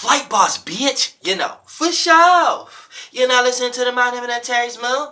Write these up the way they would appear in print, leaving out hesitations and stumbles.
Flight boss, bitch. For sure. You're not listening to the Mount Heaven and Terry's Moon.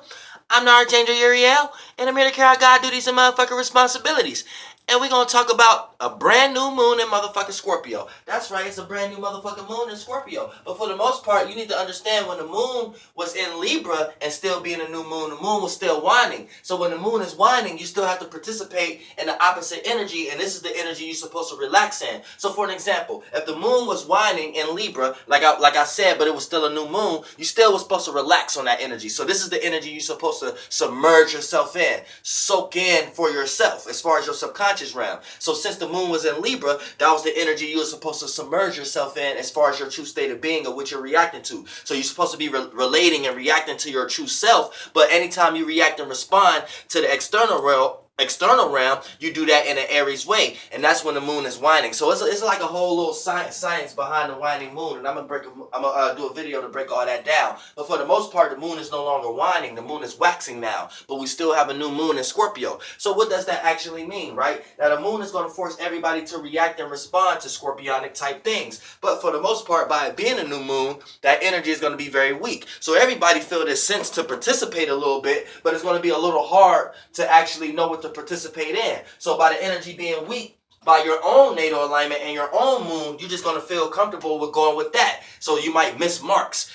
I'm the Archangel Uriel, and I'm here to carry out God duties and motherfucking responsibilities. And we're going to talk about a brand new moon in motherfucking Scorpio. That's right, it's a brand new motherfucking moon in Scorpio. But for the most part, you need to understand when the moon was in Libra and still being a new moon, the moon was still waning. So when the moon is waning, you still have to participate in the opposite energy, and this is the energy you're supposed to relax in. So for an example, if the moon was waning in Libra, like I said, but it was still a new moon, you still was supposed to relax on that energy. So this is the energy you're supposed to submerge yourself in, soak in for yourself, as far as your subconscious realm. So since the moon was in Libra, that was the energy you were supposed to submerge yourself in as far as your true state of being or what you're reacting to. So you're supposed to be relating and reacting to your true self, but anytime you react and respond to the external realm, you do that in an Aries way, and that's when the moon is waning. So it's like a whole little science behind the waning moon, and I'm gonna do a video to break all that down. But for the most part, the moon is no longer waning; the moon is waxing now. But we still have a new moon in Scorpio. So what does that actually mean, right? Now the moon is going to force everybody to react and respond to scorpionic type things. But for the most part, by it being a new moon, that energy is going to be very weak. So everybody feel this sense to participate a little bit, but it's going to be a little hard to actually know what to participate in. So by the energy being weak, by your own natal alignment and your own moon, you're just going to feel comfortable with going with that. So you might miss marks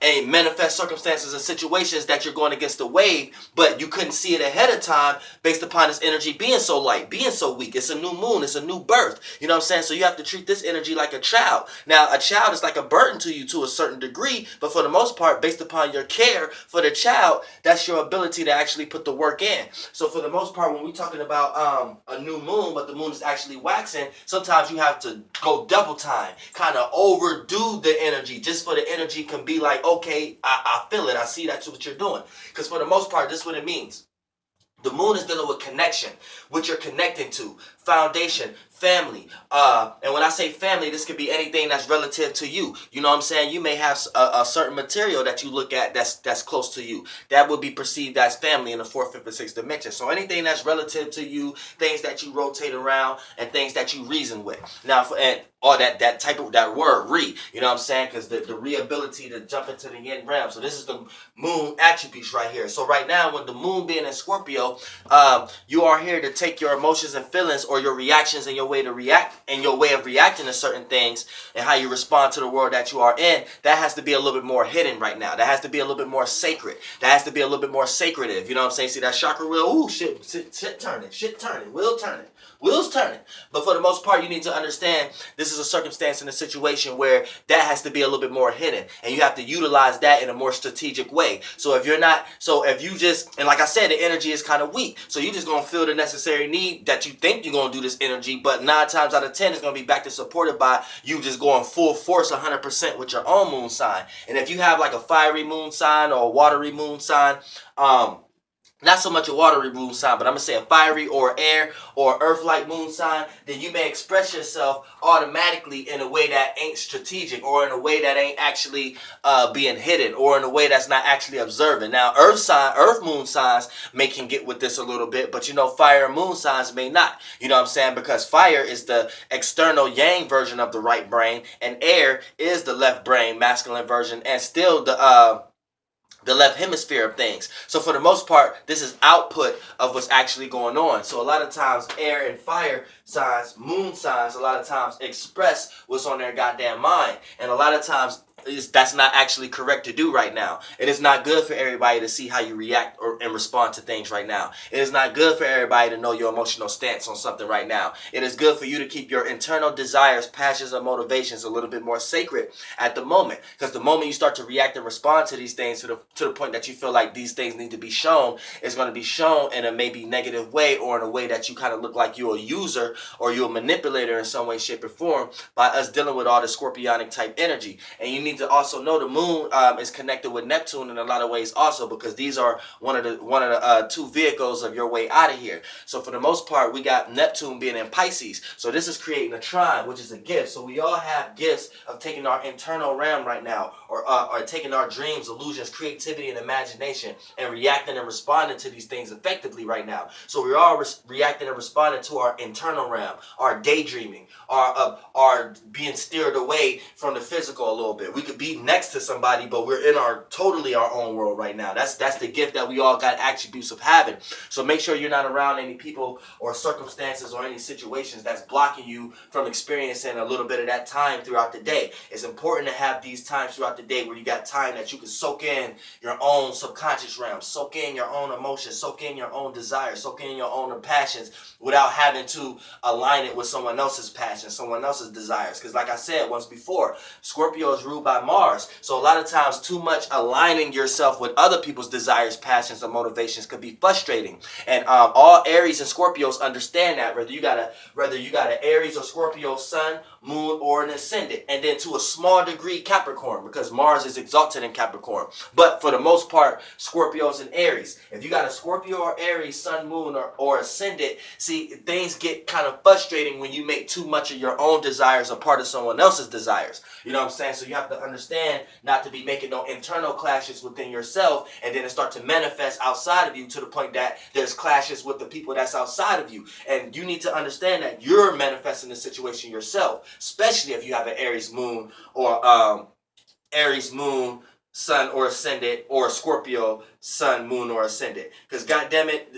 and manifest circumstances and situations that you're going against the wave, but you couldn't see it ahead of time based upon this energy being so light, being so weak. It's a new moon. It's a new birth. You know what I'm saying? So you have to treat this energy like a child. Now, a child is like a burden to you to a certain degree, but for the most part, based upon your care for the child, that's your ability to actually put the work in. So for the most part, when we're talking about a new moon, but the moon is actually waxing, sometimes you have to go double time, kind of overdo the energy, just for the energy can be like, okay, I feel it, I see that's what you're doing. Because for the most part, this is what it means. The moon is dealing with connection, what you're connecting to, foundation, family. And when I say family, this could be anything that's relative to you. You know what I'm saying? You may have a certain material that you look at that's close to you. That would be perceived as family in the fourth, fifth, and sixth dimension. So anything that's relative to you, things that you rotate around, and things that you reason with. Now, that type of that word re, you know what I'm saying? Because the re-ability to jump into the yin realm. So this is the moon attributes right here. So right now, with the moon being in Scorpio, you are here to take your emotions and feelings or your reactions and your way to react and your way of reacting to certain things and how you respond to the world that you are in. That has to be a little bit more hidden right now. That has to be a little bit more sacred. That has to be a little bit more sacretive. You know what I'm saying? See that chakra wheel? Ooh, shit turning, wheels turning. But for the most part, you need to understand this is a circumstance and a situation where that has to be a little bit more hidden, and you have to utilize that in a more strategic way. So if you just, and like I said, the energy is kind of weak, so you just gonna feel the necessary need that you think you're gonna do this energy, but 9 times out of 10 it's gonna be back to supported by you just going full force 100% with your own moon sign. And if you have like a fiery moon sign or a watery moon sign, not so much a watery moon sign, but I'm going to say a fiery or air or earth-like moon sign, then you may express yourself automatically in a way that ain't strategic or in a way that ain't actually being hidden or in a way that's not actually observing. Now, earth moon signs can get with this a little bit, but fire moon signs may not. You know what I'm saying? Because fire is the external yang version of the right brain, and air is the left brain, masculine version, and still the left hemisphere of things. So for the most part, this is output of what's actually going on. So a lot of times air and fire signs, moon signs, a lot of times express what's on their goddamn mind. And a lot of times that's not actually correct to do right now. It is not good for everybody to see how you react and respond to things right now. It is not good for everybody to know your emotional stance on something right now. It is good for you to keep your internal desires, passions, and motivations a little bit more sacred at the moment. Because the moment you start to react and respond to these things to the point that you feel like these things need to be shown, it's going to be shown in a maybe negative way or in a way that you kind of look like you're a user or you're a manipulator in some way, shape, or form by us dealing with all the scorpionic type energy. And you need need to also know the moon is connected with Neptune in a lot of ways also, because these are one of the two vehicles of your way out of here. So for the most part, we got Neptune being in Pisces. So this is creating a trine, which is a gift. So we all have gifts of taking our internal realm right now, or taking our dreams, illusions, creativity, and imagination, and reacting and responding to these things effectively right now. So we're all reacting and responding to our internal realm, our daydreaming, our being steered away from the physical a little bit. We could be next to somebody, but we're in our totally our own world right now. That's the gift that we all got attributes of having. So make sure you're not around any people or circumstances or any situations that's blocking you from experiencing a little bit of that time throughout the day. It's important to have these times throughout the day where you got time that you can soak in your own subconscious realm, soak in your own emotions, soak in your own desires, soak in your own passions without having to align it with someone else's passion, someone else's desires. Because like I said once before, Scorpio is ruled by Mars. So a lot of times too much aligning yourself with other people's desires, passions, or motivations could be frustrating. And all Aries and Scorpios understand that, whether you got an Aries or Scorpio sun, moon, or an ascendant. And then to a small degree Capricorn, because Mars is exalted in Capricorn. But for the most part, Scorpios and Aries. If you got a Scorpio or Aries sun, moon, or ascendant, see, things get kind of frustrating when you make too much of your own desires a part of someone else's desires. You know what I'm saying? So you have to understand not to be making no internal clashes within yourself, and then it start to manifest outside of you to the point that there's clashes with the people that's outside of you. And you need to understand that you're manifesting the situation yourself, especially if you have an Aries moon or Aries moon, sun, or ascendant, or Scorpio sun, moon, or ascendant. Because goddamn it,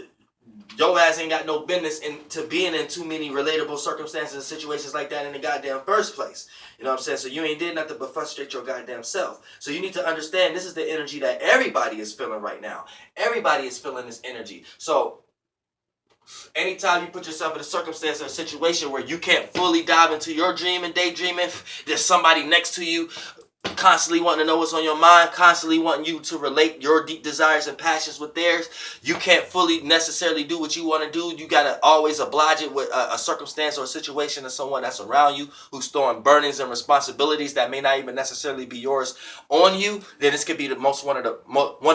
your ass ain't got no business into being in too many relatable circumstances and situations like that in the goddamn first place. You know what I'm saying? So you ain't did nothing but frustrate your goddamn self. So you need to understand this is the energy that everybody is feeling right now. Everybody is feeling this energy. So anytime you put yourself in a circumstance or a situation where you can't fully dive into your dream and daydreaming, there's somebody next to you constantly wanting to know what's on your mind, constantly wanting you to relate your deep desires and passions with theirs. You can't fully necessarily do what you want to do. You got to always oblige it with a circumstance or a situation of someone that's around you who's throwing burdens and responsibilities that may not even necessarily be yours on you. Then this could be one of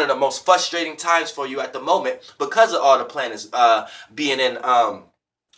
the most frustrating times for you at the moment, because of all the planets being in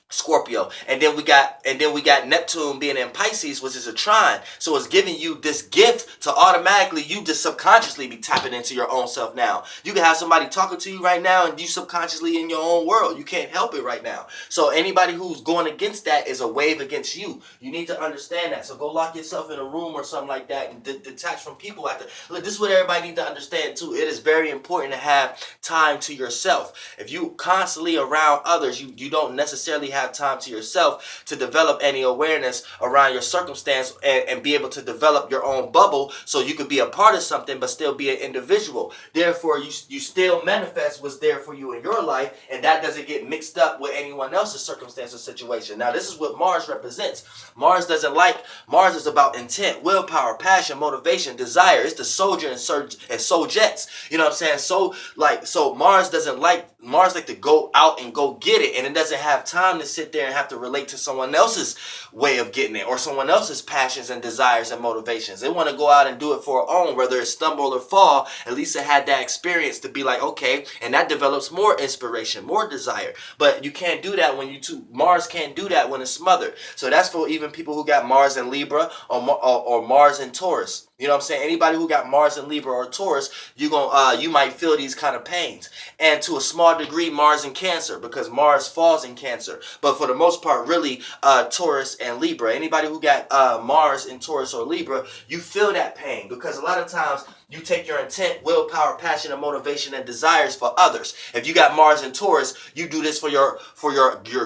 Scorpio. And then we got Neptune being in Pisces, which is a trine. So it's giving you this gift to automatically you just subconsciously be tapping into your own self now. You can have somebody talking to you right now and you subconsciously in your own world. You can't help it right now. So anybody who's going against that is a wave against you. You need to understand that. So go lock yourself in a room or something like that and detach from people. Look, this is what everybody needs to understand too. It is very important to have time to yourself. If you constantly around others, you don't necessarily have time to yourself to develop any awareness around your circumstance and be able to develop your own bubble so you could be a part of something but still be an individual. Therefore, you still manifest what's there for you in your life, and that doesn't get mixed up with anyone else's circumstance or situation. Now, this is what Mars represents. Mars is about intent, willpower, passion, motivation, desire. It's the soldier and soul jets. You know what I'm saying? So Mars like to go out and go get it, and it doesn't have time to sit there and have to relate to someone else's way of getting it or someone else's passions and desires and motivations. They want to go out and do it for their own, whether it's stumble or fall. At least it had that experience to be like, okay, and that develops more inspiration, more desire. But you can't do that when Mars can't do that when it's smothered. So that's for even people who got Mars in Libra or Mars in Taurus. You know what I'm saying? Anybody who got Mars in Libra or Taurus, you might feel these kind of pains. And to a small degree, Mars in Cancer, because Mars falls in Cancer. But for the most part, really, Taurus and Libra. Anybody who got Mars in Taurus or Libra, you feel that pain, because a lot of times you take your intent, willpower, passion, and motivation and desires for others. If you got Mars in Taurus, you do this for your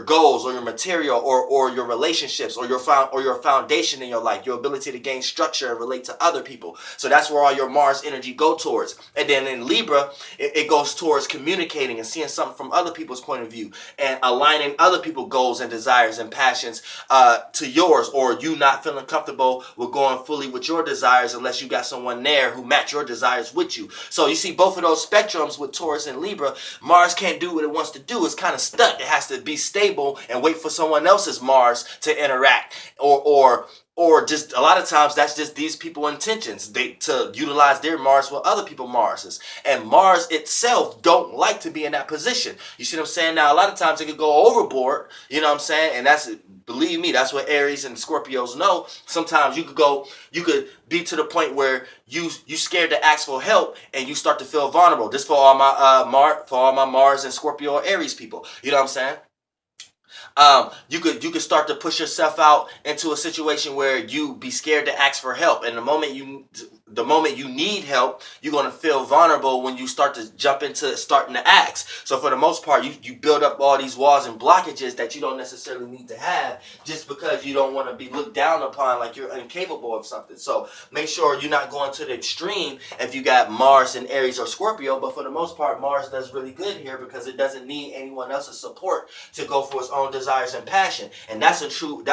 goals or your material or your relationships or your foundation in your life, your ability to gain structure and relate to other people. So that's where all your Mars energy go towards. And then in Libra, it goes towards communicating and seeing something from other people's point of view and aligning other people's goals and desires and passions to yours, or you not feeling comfortable with going fully with your desires unless you got someone there who match your desires with you. So you see both of those spectrums with Taurus and Libra. Mars can't do what it wants to do. It's kind of stuck. It has to be stable and wait for someone else's Mars to interact or or just a lot of times that's just these people intentions they to utilize their Mars with other people Marses, and Mars itself don't like to be in that position. You see what I'm saying? Now a lot of times it could go overboard, you know what I'm saying, and that's, believe me, that's what Aries and Scorpios know. Sometimes you could be to the point where you scared to ask for help and you start to feel vulnerable. This for all my Mars and Scorpio or Aries people, you know what I'm saying. You could start to push yourself out into a situation where you be scared to ask for help, and the moment you need help, you're gonna feel vulnerable when you start to jump into starting to ask. So for the most part, you build up all these walls and blockages that you don't necessarily need to have, just because you don't want to be looked down upon like you're incapable of something. So make sure you're not going to the extreme if you got Mars in Aries or Scorpio. But for the most part, Mars does really good here because it doesn't need anyone else's support to go for its own desires and passion. And that's a true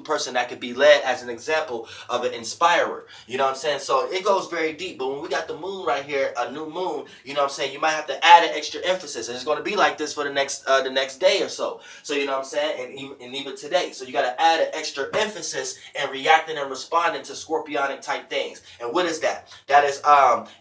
person that could be led as an example of an inspirer. You know what I'm saying? So it goes very deep. But when we got the moon right here, a new moon, you know what I'm saying, you might have to add an extra emphasis. And it's going to be like this for the next day or so. So you know what I'm saying? And even today. So you got to add an extra emphasis in reacting and responding to scorpionic type things. And what is that? That is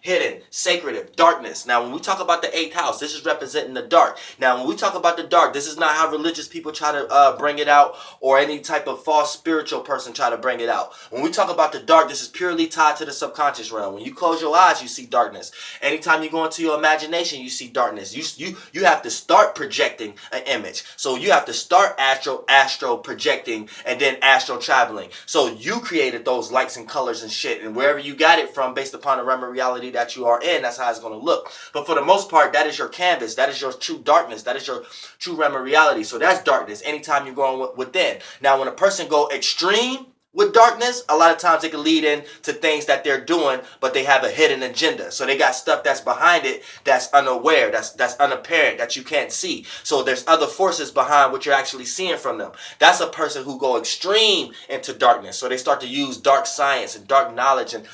hidden, sacred, darkness. Now when we talk about the 8th house, this is representing the dark. Now when we talk about the dark, this is not how religious people try to bring it out, or any type of false spiritual person try to bring it out. When we talk about the dark, this is purely tied to the subconscious realm. When you close your eyes, you see darkness. Anytime you go into your imagination, you see darkness. You have to start projecting an image. So you have to start astro projecting, and then astro traveling. So you created those lights and colors and shit, and wherever you got it from, based upon the realm of reality that you are in, that's how it's going to look. But for the most part, that is your canvas. That is your true darkness. That is your true realm of reality. So that's darkness anytime you're going within. Now when a person go extreme with darkness, a lot of times it can lead into things that they're doing, but they have a hidden agenda. So they got stuff that's behind it that's unaware, that's unapparent, that you can't see. So there's other forces behind what you're actually seeing from them. That's a person who go extreme into darkness. So they start to use dark science and dark knowledge and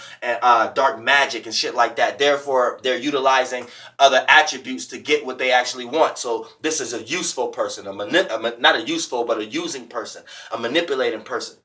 dark magic and shit like that. Therefore, they're utilizing other attributes to get what they actually want. So this is a useful person, not a useful, but a using person, a manipulating person.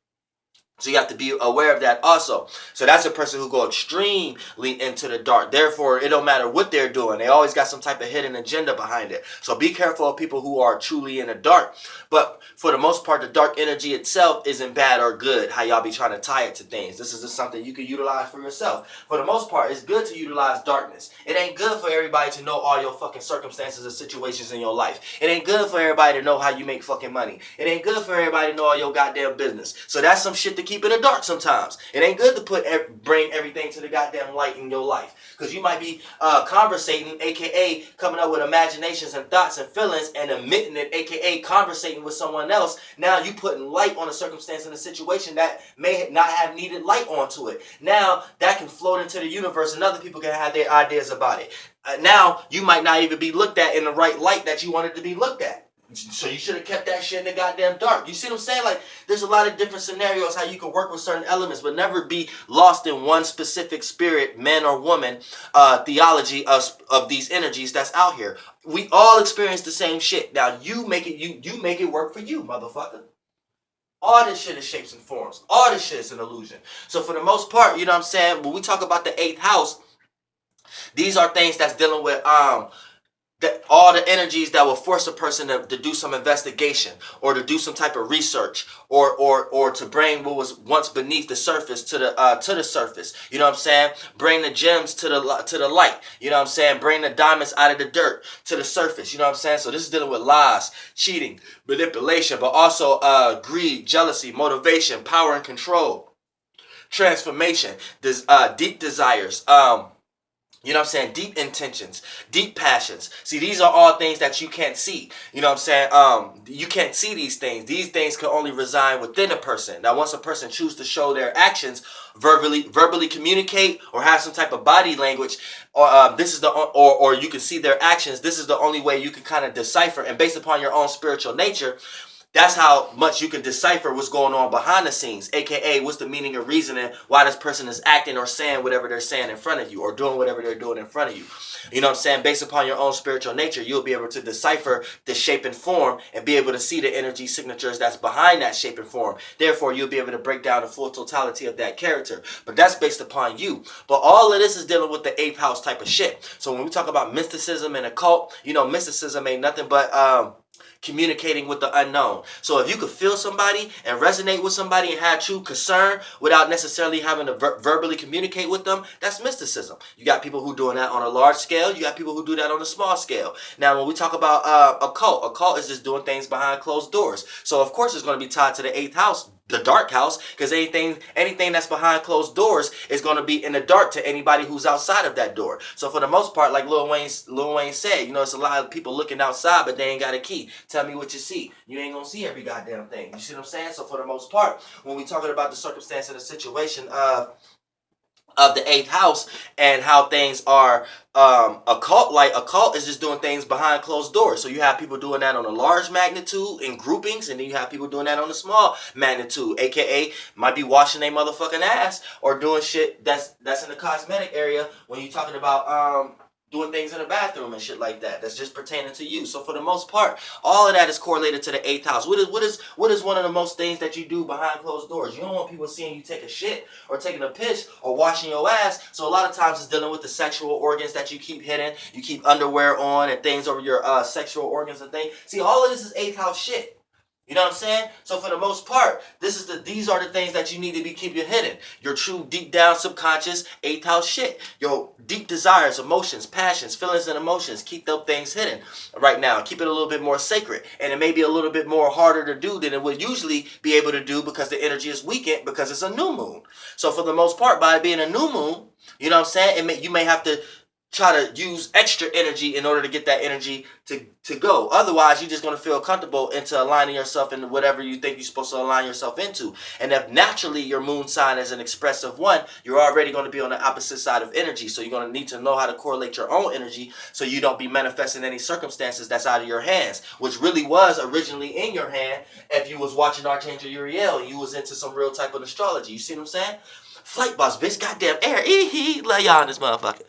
So you have to be aware of that also. So that's a person who go extremely into the dark. Therefore, it don't matter what they're doing. They always got some type of hidden agenda behind it. So be careful of people who are truly in the dark. But for the most part, the dark energy itself isn't bad or good, how y'all be trying to tie it to things. This is just something you can utilize for yourself. For the most part, it's good to utilize darkness. It ain't good for everybody to know all your fucking circumstances and situations in your life. It ain't good for everybody to know how you make fucking money. It ain't good for everybody to know all your goddamn business. So that's some shit to keep in the dark sometimes. It ain't good to bring everything to the goddamn light in your life, because you might be conversating, aka coming up with imaginations and thoughts and feelings and admitting it, aka conversating with someone else. Now you putting light on a circumstance and a situation that may not have needed light onto it. Now that can float into the universe and other people can have their ideas about it. Now you might not even be looked at in the right light that you wanted to be looked at. So you should have kept that shit in the goddamn dark. You see what I'm saying? Like, there's a lot of different scenarios how you can work with certain elements, but never be lost in one specific spirit, man or woman, theology of these energies that's out here. We all experience the same shit. Now you make it you make it work for you, motherfucker. All this shit is shapes and forms. All this shit is an illusion. So for the most part, you know what I'm saying, when we talk about the 8th house, these are things that's dealing with that all the energies that will force a person to do some investigation, or to do some type of research, or to bring what was once beneath the surface to the surface. You know what I'm saying? Bring the gems to the light. You know what I'm saying? Bring the diamonds out of the dirt to the surface. You know what I'm saying? So this is dealing with lies, cheating, manipulation, but also greed, jealousy, motivation, power and control, transformation, deep desires, you know what I'm saying? Deep intentions, deep passions. See, these are all things that you can't see. You know what I'm saying? You can't see these things. These things can only reside within a person. Now, once a person chooses to show their actions, verbally communicate, or have some type of body language, or you can see their actions. This is the only way you can kind of decipher. And based upon your own spiritual nature, That's how much you can decipher what's going on behind the scenes, aka what's the meaning and reasoning why this person is acting or saying whatever they're saying in front of you or doing whatever they're doing in front of you. You know what I'm saying? Based upon your own spiritual nature, you'll be able to decipher the shape and form and be able to see the energy signatures that's behind that shape and form. Therefore, you'll be able to break down the full totality of that character. But that's based upon you. But all of this is dealing with the eighth house type of shit. So when we talk about mysticism and occult, you know, mysticism ain't nothing but communicating with the unknown. So if you could feel somebody and resonate with somebody and have true concern without necessarily having to verbally communicate with them, that's mysticism. You got people who doing that on a large scale. You got people who do that on a small scale. Now, when we talk about occult is just doing things behind closed doors. So of course it's going to be tied to the eighth house, the dark house, because anything that's behind closed doors is going to be in the dark to anybody who's outside of that door. So for the most part, like Lil Wayne said, you know, it's a lot of people looking outside, but they ain't got a key. Tell me what you see. You ain't gonna see every goddamn thing. You see what I'm saying? So for the most part, when we talking about the circumstance and the situation of the eighth house and how things are occult is just doing things behind closed doors. So you have people doing that on a large magnitude in groupings, and then you have people doing that on a small magnitude, aka might be washing their motherfucking ass or doing shit that's in the cosmetic area when you're talking about doing things in the bathroom and shit like that. That's just pertaining to you. So for the most part, all of that is correlated to the eighth house. What is one of the most things that you do behind closed doors? You don't want people seeing you take a shit or taking a piss or washing your ass. So a lot of times it's dealing with the sexual organs that you keep hidden. You keep underwear on and things over your sexual organs and things. See, all of this is eighth house shit. You know what I'm saying? So for the most part, these are the things that you need to be keeping hidden. Your true deep down subconscious eighth house shit. Your deep desires, emotions, passions, feelings, and emotions. Keep those things hidden right now. Keep it a little bit more sacred. And it may be a little bit more harder to do than it would usually be able to do because the energy is weakened because it's a new moon. So for the most part, by it being a new moon, you know what I'm saying? You may have to try to use extra energy in order to get that energy to go. Otherwise, you're just going to feel comfortable into aligning yourself into whatever you think you're supposed to align yourself into. And if naturally your moon sign is an expressive one, you're already going to be on the opposite side of energy. So you're going to need to know how to correlate your own energy so you don't be manifesting any circumstances that's out of your hands, which really was originally in your hand if you was watching Archangel Uriel and you was into some real type of astrology. You see what I'm saying? Flight boss, bitch, goddamn air. Lay y'all in this motherfucker.